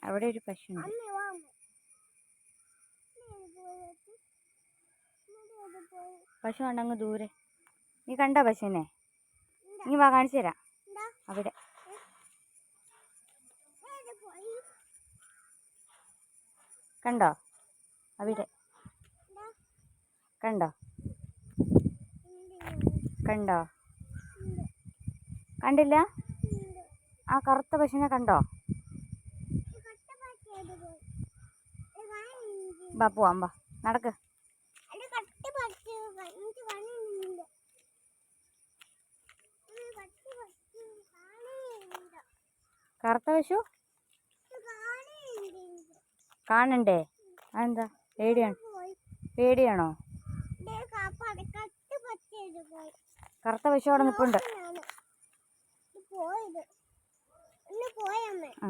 അവിടെ ഒരു പശുണ്ട്. പശു ഉണ്ടങ്ങ് ദൂരെ. നീ കണ്ടോ പശുവിനെ? നീ വാ, കാണിച്ചു തരാം. അവിടെ കണ്ടോ? അവിടെ കണ്ടോ? കണ്ടോ? കണ്ടില്ല? ആ കറുത്ത പശുവിനെ കണ്ടോ? വാ പോവാം, വാ നടക്ക്. കറുത്ത പശു കാണണ്ടേ? അതെന്താ? പേടിയാണോ? കറുത്ത പശു അവിടെ നിൽപ്പുണ്ട്. ആ